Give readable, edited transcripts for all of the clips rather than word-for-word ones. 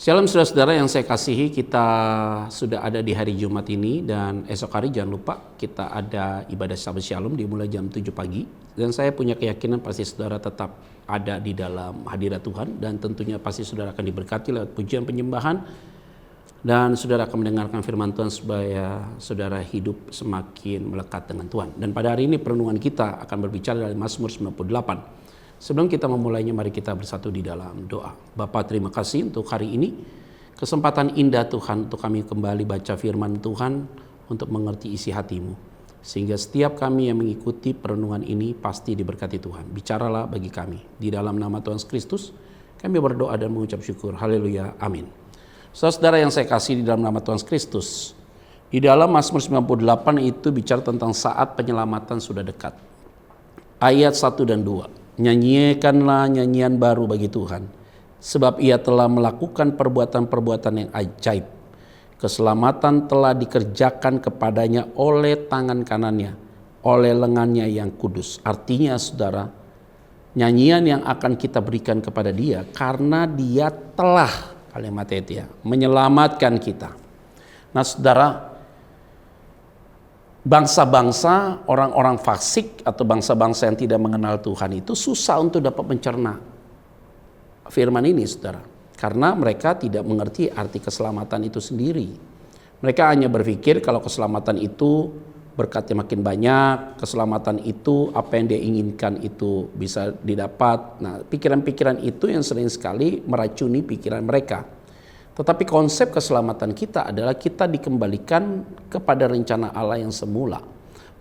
Shalom saudara-saudara yang saya kasihi, kita sudah ada di hari Jumat ini dan esok hari jangan lupa kita ada ibadah Sabat Shalom dimulai jam 7 pagi. Dan saya punya keyakinan pasti saudara tetap ada di dalam hadirat Tuhan dan tentunya pasti saudara akan diberkati lewat pujian penyembahan dan saudara akan mendengarkan firman Tuhan supaya saudara hidup semakin melekat dengan Tuhan. Dan pada hari ini perenungan kita akan berbicara dari Mazmur 98. Sebelum kita memulainya, mari kita bersatu di dalam doa. Bapa, terima kasih untuk hari ini. Kesempatan indah Tuhan untuk kami kembali baca firman Tuhan untuk mengerti isi hati-Mu. Sehingga setiap kami yang mengikuti perenungan ini pasti diberkati Tuhan. Bicaralah bagi kami. Di dalam nama Tuhan Kristus, kami berdoa dan mengucap syukur. Haleluya, amin. Saudara yang saya kasih di dalam nama Tuhan Kristus, di dalam Mazmur 98 itu bicara tentang saat penyelamatan sudah dekat. Ayat 1 dan 2. Nyanyikanlah nyanyian baru bagi Tuhan, sebab Ia telah melakukan perbuatan-perbuatan yang ajaib. Keselamatan telah dikerjakan kepadanya oleh tangan kanannya, oleh lengannya yang kudus. Artinya saudara, nyanyian yang akan kita berikan kepada Dia karena Dia telah, kalimat itu ya, menyelamatkan kita. Nah saudara, bangsa-bangsa, orang-orang fasik atau bangsa-bangsa yang tidak mengenal Tuhan itu susah untuk dapat mencerna firman ini saudara. Karena mereka tidak mengerti arti keselamatan itu sendiri. Mereka hanya berpikir kalau keselamatan itu berkatnya makin banyak, keselamatan itu apa yang dia inginkan itu bisa didapat. Nah, pikiran-pikiran itu yang sering sekali meracuni pikiran mereka. Tetapi konsep keselamatan kita adalah kita dikembalikan kepada rencana Allah yang semula.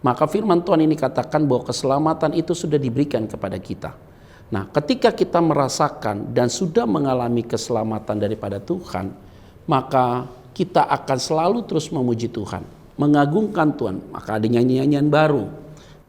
Maka firman Tuhan ini katakan bahwa keselamatan itu sudah diberikan kepada kita. Nah, ketika kita merasakan dan sudah mengalami keselamatan daripada Tuhan, maka kita akan selalu terus memuji Tuhan, mengagungkan Tuhan. Maka ada nyanyian baru.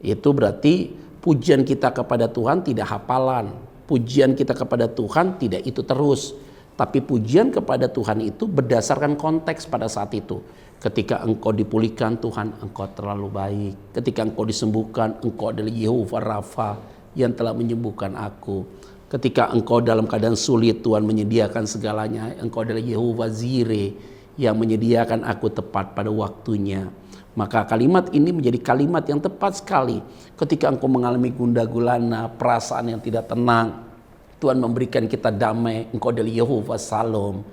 Itu berarti pujian kita kepada Tuhan tidak hafalan. Pujian kita kepada Tuhan tidak itu terus. Tapi pujian kepada Tuhan itu berdasarkan konteks pada saat itu. Ketika engkau dipulihkan Tuhan, engkau terlalu baik. Ketika engkau disembuhkan, engkau adalah Yehova Rafa yang telah menyembuhkan aku. Ketika engkau dalam keadaan sulit, Tuhan menyediakan segalanya. Engkau adalah Yehova Zire yang menyediakan aku tepat pada waktunya. Maka kalimat ini menjadi kalimat yang tepat sekali. Ketika engkau mengalami gundah gulana, perasaan yang tidak tenang, Tuhan memberikan kita damai, engkau adalah Yehova Salom.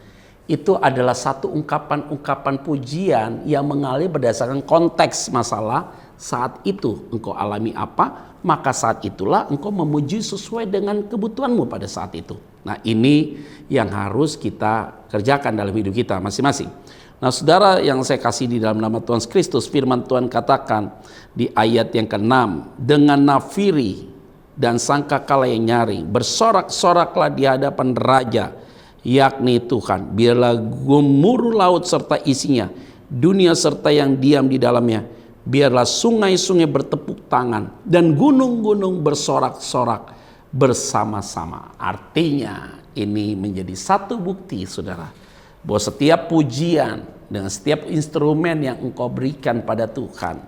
Itu adalah satu ungkapan-ungkapan pujian yang mengalir berdasarkan konteks masalah. Saat itu engkau alami apa, maka saat itulah engkau memuji sesuai dengan kebutuhanmu pada saat itu. Nah, ini yang harus kita kerjakan dalam hidup kita masing-masing. Nah saudara yang saya kasih di dalam nama Tuhan Kristus, firman Tuhan katakan di ayat yang ke-6, dengan nafiri dan sangkakala yang nyaring, bersorak-soraklah di hadapan Raja, yakni Tuhan. Biarlah gemuruh laut serta isinya, dunia serta yang diam di dalamnya. Biarlah sungai-sungai bertepuk tangan dan gunung-gunung bersorak-sorak bersama-sama. Artinya ini menjadi satu bukti saudara, bahwa setiap pujian dengan setiap instrumen yang engkau berikan pada Tuhan,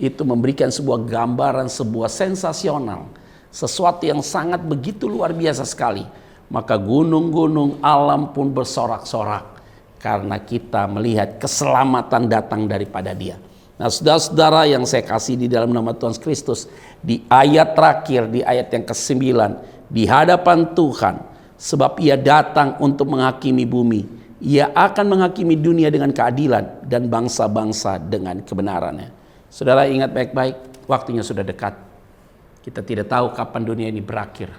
itu memberikan sebuah gambaran, sebuah sensasional, sesuatu yang sangat begitu luar biasa sekali. Maka gunung-gunung alam pun bersorak-sorak karena kita melihat keselamatan datang daripada Dia. Nah saudara-saudara yang saya kasih di dalam nama Tuhan Kristus, di ayat terakhir, di ayat yang ke-9, di hadapan Tuhan, sebab Ia datang untuk menghakimi bumi, Ia akan menghakimi dunia dengan keadilan dan bangsa-bangsa dengan kebenarannya. Saudara ingat baik-baik, waktunya sudah dekat. Kita tidak tahu kapan dunia ini berakhir.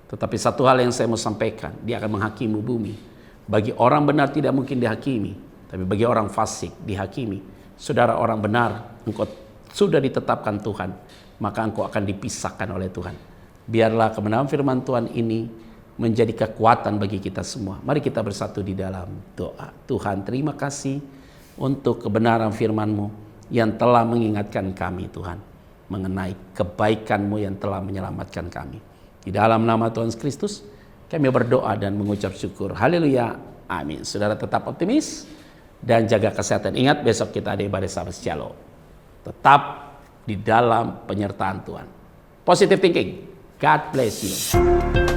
Tetapi satu hal yang saya mau sampaikan, Dia akan menghakimi bumi. Bagi orang benar tidak mungkin dihakimi, tapi bagi orang fasik dihakimi. Saudara orang benar, engkau sudah ditetapkan Tuhan, maka engkau akan dipisahkan oleh Tuhan. Biarlah kebenaran firman Tuhan ini menjadi kekuatan bagi kita semua. Mari kita bersatu di dalam doa. Tuhan, terima kasih untuk kebenaran firman-Mu yang telah mengingatkan kami Tuhan, mengenai kebaikan-Mu yang telah menyelamatkan kami. Di dalam nama Tuhan Kristus, kami berdoa dan mengucap syukur. Haleluya, amin. Saudara tetap optimis dan jaga kesehatan. Ingat, besok kita ada ibadah Sabat Shalom. Tetap di dalam penyertaan Tuhan. Positive thinking. God bless you.